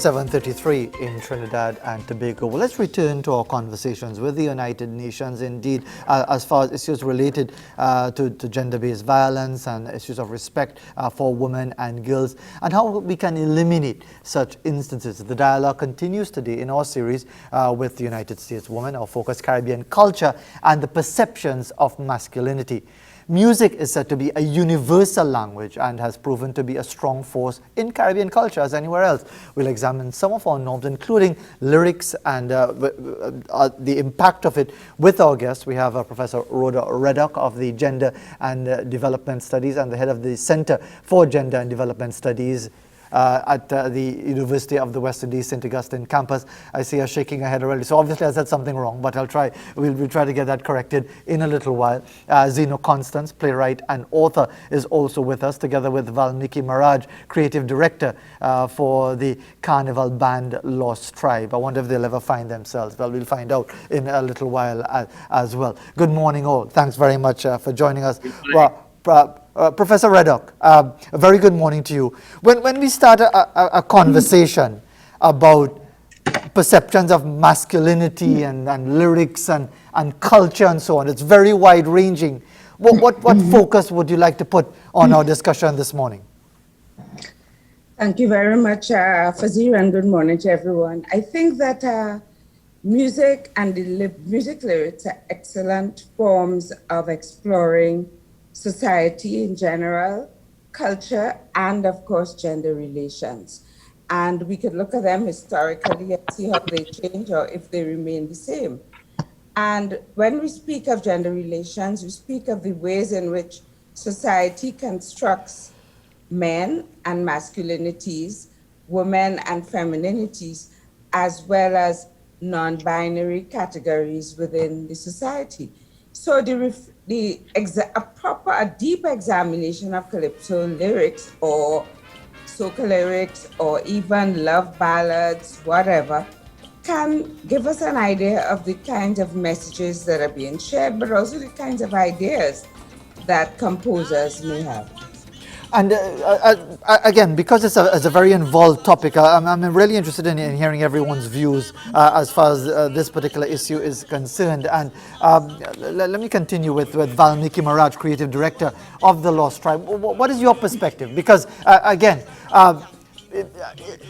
7:33 in Trinidad and Tobago. Well, let's return to our conversations with the United Nations. Indeed, as far as issues related to gender-based violence and issues of respect for women and girls, and how we can eliminate such instances. The dialogue continues today in our series with the United States Women, our focus Caribbean culture and the perceptions of masculinity. Music is said to be a universal language and has proven to be a strong force in Caribbean culture as anywhere else. We'll examine some of our norms, including lyrics and the impact of it with our guests. We have Professor Rhoda Reddock of the Gender and Development Studies and the head of the Center for Gender and Development Studies at the University of the West Indies St. Augustine campus. I see her shaking her head already. So obviously I said something wrong, but we'll try to get that corrected in a little while. Zeno Constance, playwright and author, is also with us, together with Valmiki Maharaj, creative director for the Carnival band Lost Tribe. I wonder if they'll ever find themselves. Well, we'll find out in a little while as well. Good morning all. Thanks very much for joining us. Professor Reddock, a very good morning to you. When we start a conversation about perceptions of masculinity and lyrics and culture and so on, it's very wide-ranging. What focus would you like to put on our discussion this morning? Thank you very much, Fazir, and good morning to everyone. I think that music and the music lyrics are excellent forms of exploring society in general, culture, and of course, gender relations. And we could look at them historically and see how they change or if they remain the same. And when we speak of gender relations, we speak of the ways in which society constructs men and masculinities, women and femininities, as well as non-binary categories within the society. So a deep examination of calypso lyrics or soca lyrics or even love ballads, whatever, can give us an idea of the kinds of messages that are being shared, but also the kinds of ideas that composers may have. And again, because it's a very involved topic, I'm really interested in hearing everyone's views as far as this particular issue is concerned. And let me continue with Valmiki Maharaj, creative director of the Lost Tribe. What is your perspective? Because again,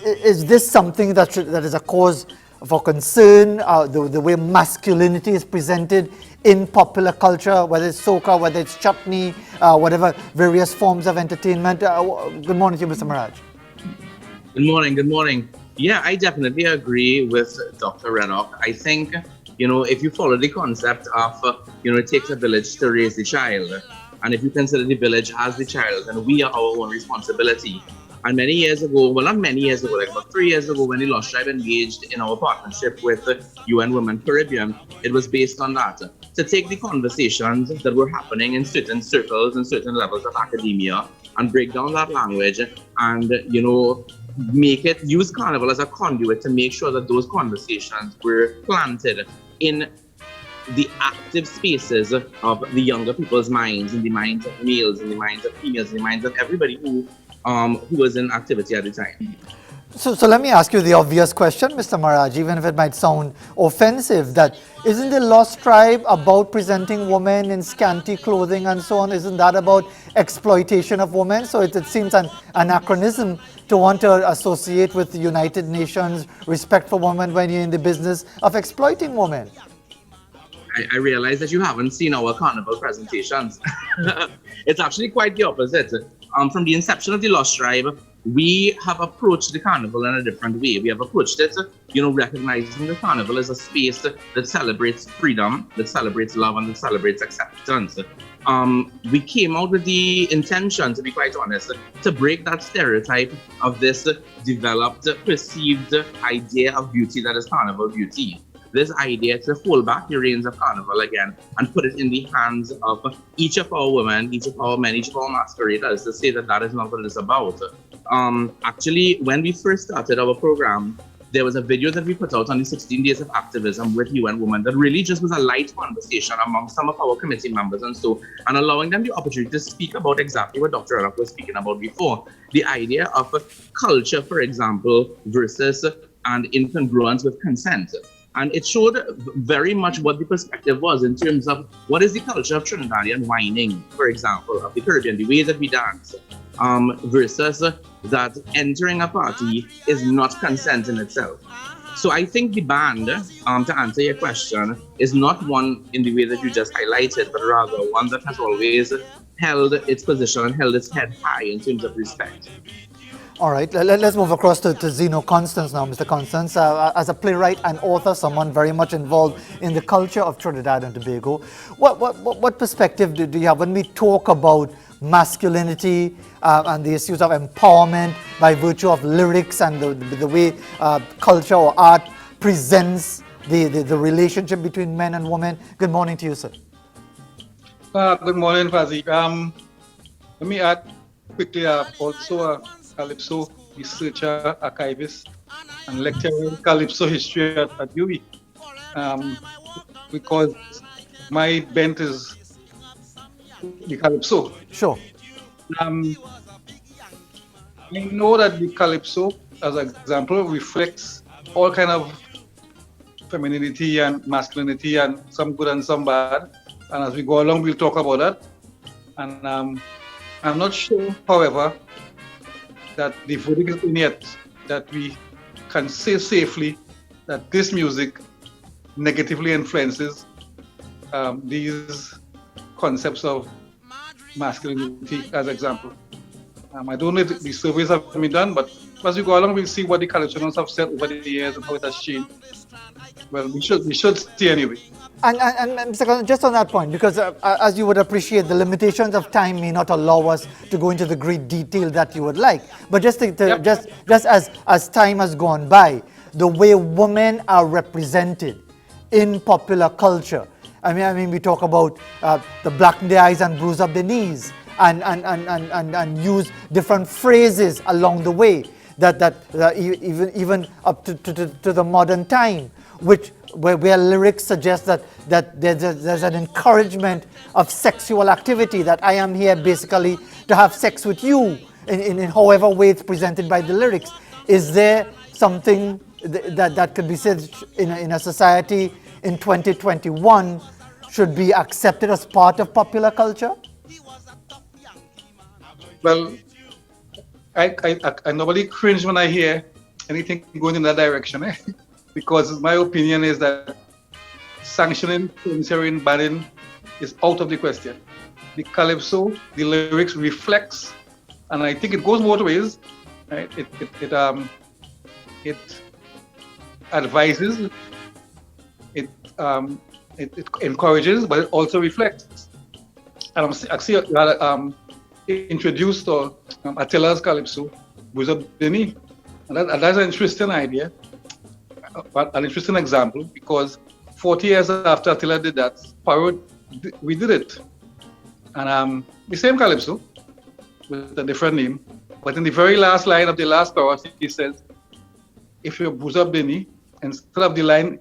is this something that is a cause for concern, the way masculinity is presented in popular culture, whether it's soca, whether it's chutney, whatever various forms of entertainment? Good morning to you, Mr. Maharaj. Good morning. Yeah, I definitely agree with Dr. Reddock. I think, if you follow the concept of, it takes a village to raise the child, and if you consider the village as the child, then we are our own responsibility. And many years ago, well, not many years ago, like about 3 years ago, when the Lost Tribe engaged in our partnership with UN Women Caribbean, it was based on that. To take the conversations that were happening in certain circles and certain levels of academia and break down that language and, use Carnival as a conduit to make sure that those conversations were planted in the active spaces of the younger people's minds, in the minds of males, in the minds of females, in the minds of everybody who was in activity at the time. So let me ask you the obvious question, Mr. Maharaj, even if it might sound offensive, that isn't the Lost Tribe about presenting women in scanty clothing and so on? Isn't that about exploitation of women? So it seems an anachronism to want to associate with the United Nations respect for women when you're in the business of exploiting women. I realize that you haven't seen our carnival presentations. It's actually quite the opposite. From the inception of the Lost Tribe, we have approached the carnival in a different way. We have approached it, recognizing the carnival as a space that celebrates freedom, that celebrates love, and that celebrates acceptance. We came out with the intention, to be quite honest, to break that stereotype of this developed, perceived idea of beauty that is carnival beauty. This idea to hold back the reins of carnival again and put it in the hands of each of our women, each of our men, each of our masqueraders, to say that that is not what it is about. Actually, when we first started our program, there was a video that we put out on the 16 days of activism with UN Women that really just was a light conversation among some of our committee members and allowing them the opportunity to speak about exactly what Dr. Ranoff was speaking about before. The idea of culture, for example, versus and incongruence with consent. And it showed very much what the perspective was in terms of what is the culture of Trinidadian whining, for example, of the Caribbean, the way that we dance, versus that entering a party is not consent in itself. So I think the band, to answer your question, is not one in the way that you just highlighted, but rather one that has always held its position and held its head high in terms of respect. All right, let's move across to Zeno Constance now, Mr. Constance. As a playwright and author, someone very much involved in the culture of Trinidad and Tobago, what perspective do you have when we talk about masculinity and the issues of empowerment by virtue of lyrics and the way culture or art presents the relationship between men and women? Good morning to you, sir. Good morning, Fazi. Let me add quickly, also Calypso researcher, archivist, and lecturer in Calypso history at UWI, because my bent is the Calypso. Sure. I know that the Calypso, as an example, reflects all kind of femininity and masculinity, and some good and some bad. And as we go along, we'll talk about that. And I'm not sure, however, that the verdict is in yet, that we can say safely that this music negatively influences these concepts of masculinity, as example. I don't know if the surveys have been done, but as we go along, we'll see what the collectioners have said over the years and how it has changed. Well, we should see anyway. And Mr. Constance, just on that point, because as you would appreciate, the limitations of time may not allow us to go into the great detail that you would like. But just as time has gone by, the way women are represented in popular culture. I mean, we talk about the blacken their eyes and bruise up their knees, and use different phrases along the way that even up to the modern time, where lyrics suggest that there's an encouragement of sexual activity, that I am here basically to have sex with you in however way it's presented by the lyrics. Is there something that could be said in a society in 2021 should be accepted as part of popular culture? Well, I normally cringe when I hear anything going in that direction, because my opinion is that sanctioning, censoring, banning is out of the question. The Calypso, the lyrics reflects, and I think it goes both ways. Right? It advises, it encourages, but it also reflects. And I see introduced Attila's Calypso, Buza Beni. And that's an interesting idea, an interesting example, because 40 years after Attila did that, we did it. And the same Calypso, with a different name, but in the very last line of the last chorus, he says, if you're Buza Beni, instead of the line,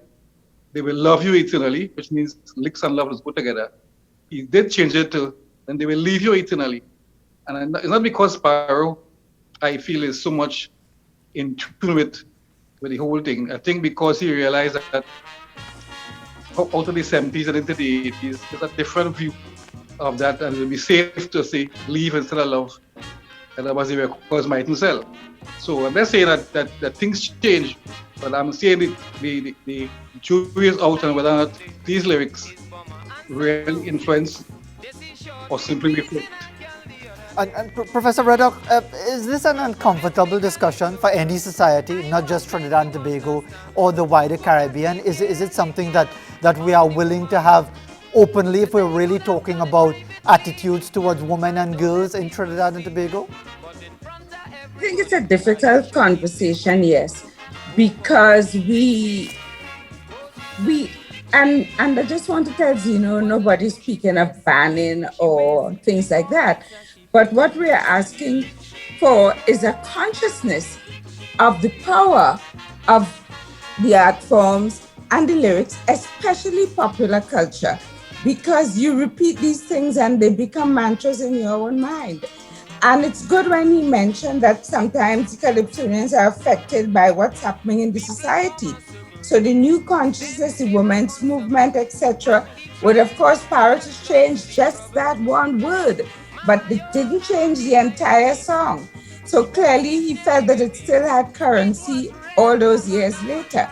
they will love you eternally, which means licks and love is put together. He did change it to, then they will leave you eternally. And it's not because Sparrow, I feel, is so much in tune with the whole thing. I think because he realized that out of the 70s and into the 80s, there's a different view of that, and it would be safe to say leave instead of love. And that was the records mightn't sell. So I'm not saying that things change, but I'm saying the jury is out on whether or not these lyrics really influence or simply reflect. And Professor Reddock, is this an uncomfortable discussion for any society, not just Trinidad and Tobago or the wider Caribbean? Is it something that we are willing to have openly if we're really talking about attitudes towards women and girls in Trinidad and Tobago? I think it's a difficult conversation, yes, because and I just want to tell Zeno, nobody's speaking of banning or things like that. But what we are asking for is a consciousness of the power of the art forms, and the lyrics, especially popular culture, because you repeat these things and they become mantras in your own mind. And it's good when he mentioned that sometimes Calypsonians are affected by what's happening in the society. So the new consciousness, the women's movement, etc., would of course power to change just that one word, but it didn't change the entire song. So clearly he felt that it still had currency all those years later.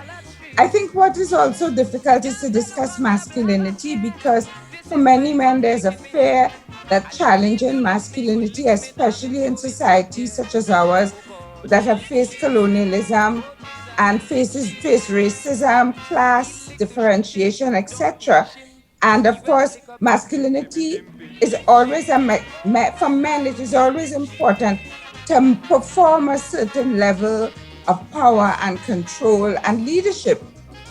I think what is also difficult is to discuss masculinity because for many men there's a fear that challenging masculinity, especially in societies such as ours that have faced colonialism and face racism, class differentiation, etc. And of course, masculinity is always for men. It is always important to perform a certain level of power and control and leadership.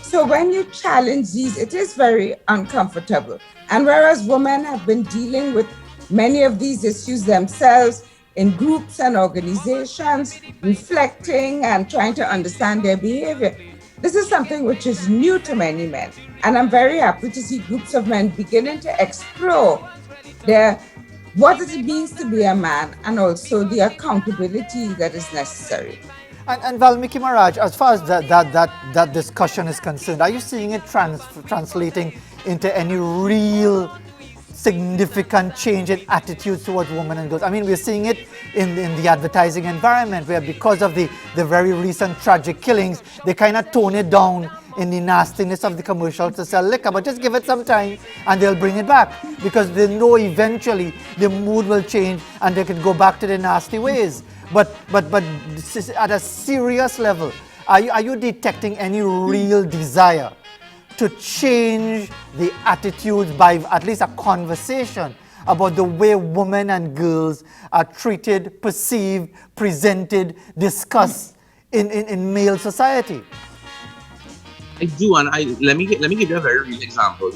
So when you challenge these, it is very uncomfortable. And whereas women have been dealing with many of these issues themselves in groups and organizations, reflecting and trying to understand their behavior, this is something which is new to many men. And I'm very happy to see groups of men beginning to explore what it means to be a man and also the accountability that is necessary. And Valmiki Maharaj, as far as that discussion is concerned, are you seeing it translating into any real significant change in attitudes towards women and girls? I mean, we're seeing it in the advertising environment where because of the very recent tragic killings, they kind of tone it down in the nastiness of the commercials to sell liquor, but just give it some time and they'll bring it back because they know eventually the mood will change and they can go back to their nasty ways. But at a serious level, are you detecting any real desire to change the attitudes by at least a conversation about the way women and girls are treated, perceived, presented, discussed in male society? I do, and let me give you a very real example.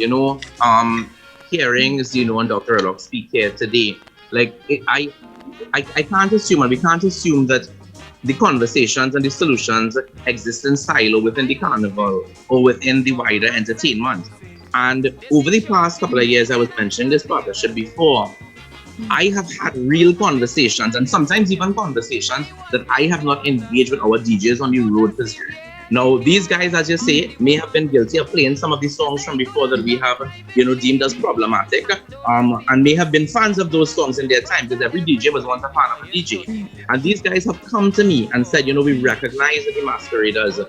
Hearing and Dr. Reddock speak here today, I can't assume, and we can't assume that the conversations and the solutions exist in silo within the carnival or within the wider entertainment. And over the past couple of years, I was mentioning this partnership before. I have had real conversations, and sometimes even conversations that I have not engaged with our DJs on the road this year. Now, these guys, as you say, may have been guilty of playing some of the songs from before that we have, deemed as problematic, and may have been fans of those songs in their time, because every DJ was once a fan of a DJ. And these guys have come to me and said, we recognize that the masqueraders,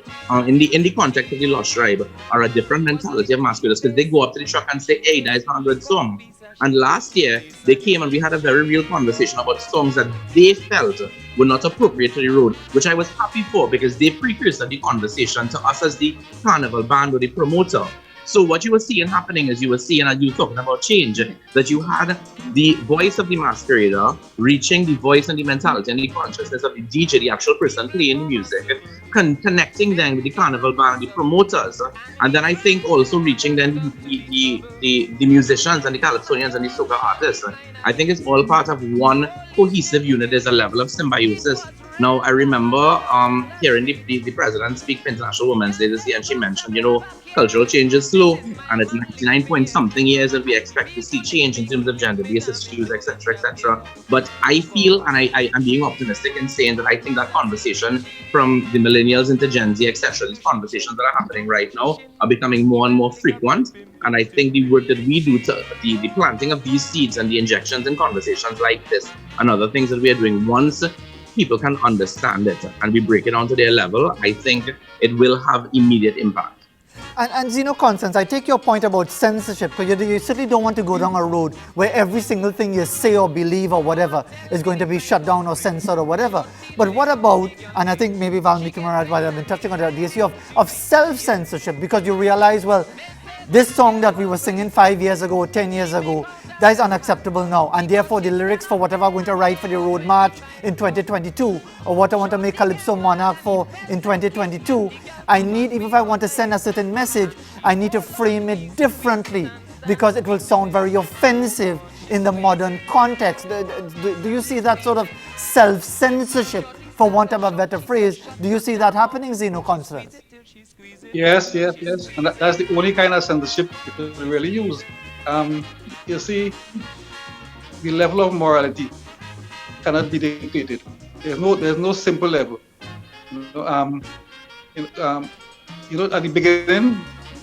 in the context of the Lost Tribe, are a different mentality of masqueraders, because they go up to the truck and say, hey, that's not a good song. And last year, they came and we had a very real conversation about songs that they felt were not appropriate to the road, which I was happy for because they precursored the conversation to us as the carnival band or the promoter. So what you were seeing happening is you were talking about change, that you had the voice of the masquerader reaching the voice and the mentality and the consciousness of the DJ, the actual person playing the music, connecting them with the carnival band, the promoters, and then I think also reaching then the musicians and the calypsonians and the soca artists. I think it's all part of one cohesive unit. There's a level of symbiosis. Now, I remember hearing the president speak for International Women's Day this year, and she mentioned, cultural change is slow, and it's 99 point something years that we expect to see change in terms of gender-based issues, etc., etc. But I feel, and I'm being optimistic in saying that I think that conversation from the millennials into Gen Z, etc., these conversations that are happening right now are becoming more and more frequent. And I think the work that we do to the planting of these seeds and the injections in conversations like this and other things that we are doing, once people can understand it and we break it down to their level, I think it will have immediate impact. And Constance, I take your point about censorship, because you certainly don't want to go down a road where every single thing you say or believe or whatever is going to be shut down or censored or whatever. But what about, and I think maybe Valmiki Maharaj, while I've been touching on the issue of self-censorship, because you realize, well, this song that we were singing 5 years ago, 10 years ago, that is unacceptable now, and therefore the lyrics for whatever I'm going to write for the road march in 2022 or what I want to make Calypso Monarch for in 2022, I need, even if I want to send a certain message, I need to frame it differently because it will sound very offensive in the modern context. Do you see that sort of self-censorship, for want of a better phrase? Do you see that happening, Zeno Constance? Yes, yes, yes. And that's the only kind of censorship people really use. Um, you see, the level of morality cannot be dictated. There's no simple level. You know, um, at the beginning,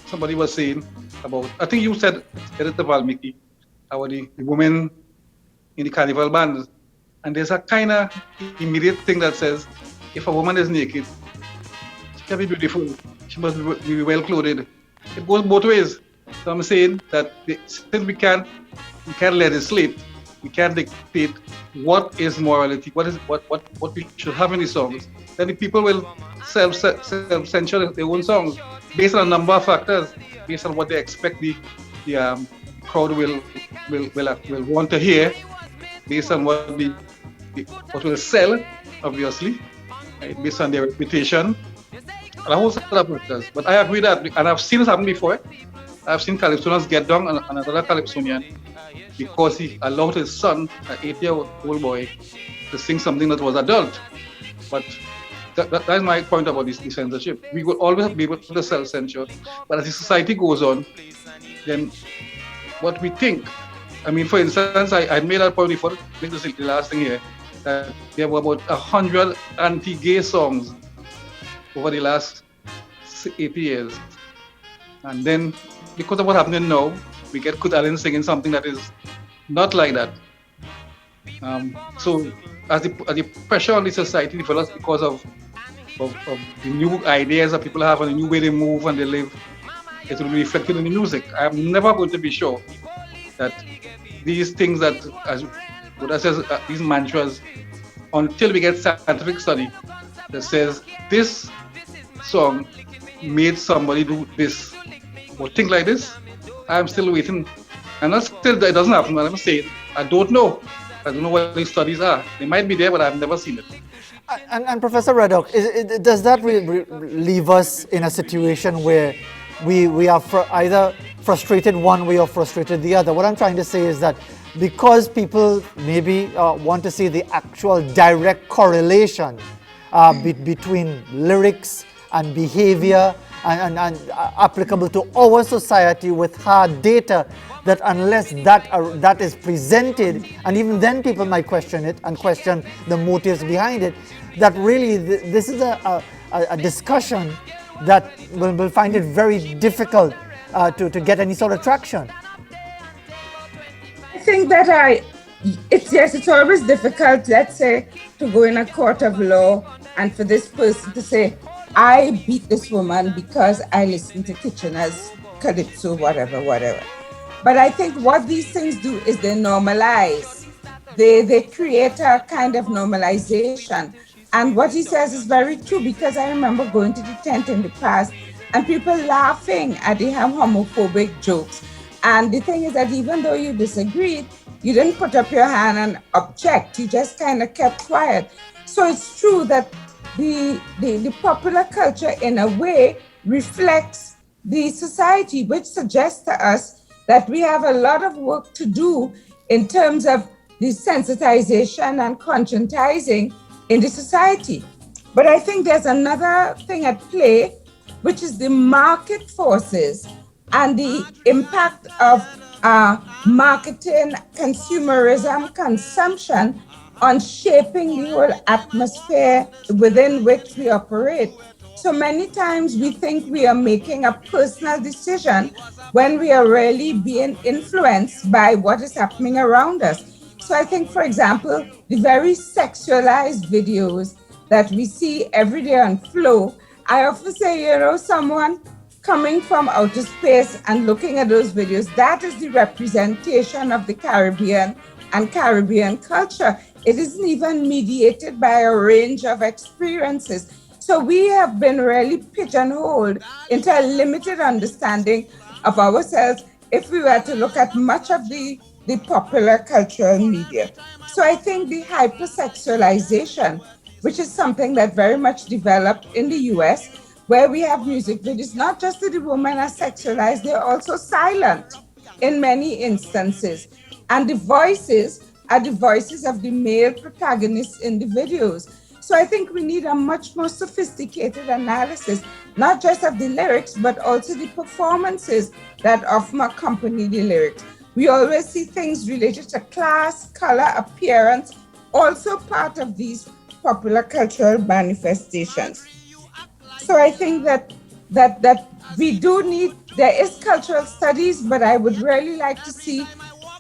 somebody was saying about, I think you said it to Valmiki, about the women in the carnival bands. And there's a kind of immediate thing that says, if a woman is naked, she can be beautiful, she must be well clothed. It goes both ways. So I'm saying that since we can't legislate, we can't dictate what is morality, what we should have in the songs, then the people will self-censor their own songs based on a number of factors, based on what they expect the crowd will want to hear, based on what will sell, obviously, right, based on their reputation, and a whole set of factors. But I agree that, and I've seen this happen before. I've seen Calypsonians get down on another Calypsonian because he allowed his son, an 8-year-old boy, to sing something that was adult. But that's my point about this censorship. We will always be able to self-censor, but as the society goes on, then what we think. I mean, for instance, I made that point before. Make this the last thing here. That there were about 100 anti-gay songs over the last 80 years, and then because of what's happening now, we get Kut Allen singing something that is not like that. So as the pressure on the society develops because of the new ideas that people have and the new way they move and they live, it will be reflected in the music. I'm never going to be sure that these things that, as Buddha says, these mantras, until we get scientific study that says this song made somebody do this or think like this, I'm still waiting. And that's still that it doesn't happen. I'm saying I don't know. I don't know what these studies are. They might be there, but I've never seen it. And Professor Reddock, does that leave us in a situation where we are either frustrated one way or frustrated the other? What I'm trying to say is that because people maybe want to see the actual direct correlation between lyrics and behavior and applicable to our society with hard data, that unless that is presented, and even then people might question it and question the motives behind it, that really this is a discussion that will find it very difficult to get any sort of traction. I think that it's always difficult, let's say, to go in a court of law and for this person to say, I beat this woman because I listened to Kitchener's calypso, whatever. But I think what these things do is they normalize. They create a kind of normalization. And what he says is very true, because I remember going to the tent in the past and people laughing at the homophobic jokes. And the thing is that even though you disagreed, you didn't put up your hand and object. You just kind of kept quiet. So it's true that the popular culture in a way reflects the society, which suggests to us that we have a lot of work to do in terms of desensitization and conscientizing in the society. But I think there's another thing at play, which is the market forces and the impact of marketing, consumerism, consumption on shaping the whole atmosphere within which we operate. So many times we think we are making a personal decision when we are really being influenced by what is happening around us. So I think, for example, the very sexualized videos that we see every day on Flow, I often say, someone coming from outer space and looking at those videos, that is the representation of the Caribbean and Caribbean culture. It isn't even mediated by a range of experiences. So we have been really pigeonholed into a limited understanding of ourselves if we were to look at much of the popular cultural media. So I think the hypersexualization, which is something that very much developed in the US, where we have music videos, not just that the women are sexualized, they're also silent in many instances. And the voices are the voices of the male protagonists in the videos. So I think we need a much more sophisticated analysis, not just of the lyrics, but also the performances that often accompany the lyrics. We always see things related to class, color, appearance, also part of these popular cultural manifestations. So I think that we do need, there is cultural studies, but I would really like to see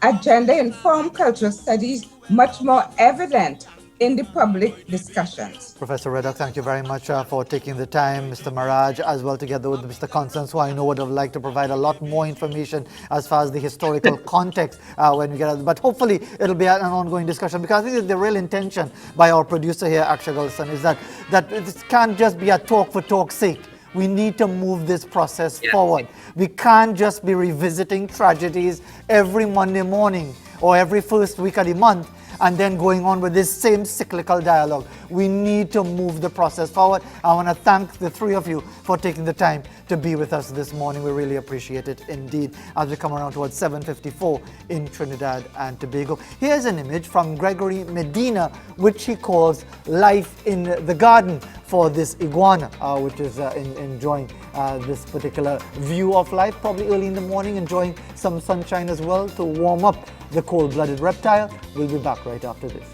a gender-informed cultural studies much more evident in the public discussions. Professor Reddock, thank you very much for taking the time. Mr. Maraj, as well, together with Mr. Constance, who I know would have liked to provide a lot more information as far as the historical context when we get out. But hopefully it'll be an ongoing discussion, because I think the real intention by our producer here, Akshay Gulson, is that it can't just be a talk for talk's sake. We need to move this process forward. We can't just be revisiting tragedies every Monday morning or every first week of the month and then going on with this same cyclical dialogue. We need to move the process forward. I want to thank the three of you for taking the time to be with us this morning. We really appreciate it indeed. As we come around towards 7:54 in Trinidad and Tobago. Here's an image from Gregory Medina, which he calls Life in the Garden, for this iguana, which is enjoying this particular view of life, probably early in the morning, enjoying some sunshine as well to warm up the cold-blooded reptile. We'll be back right after this.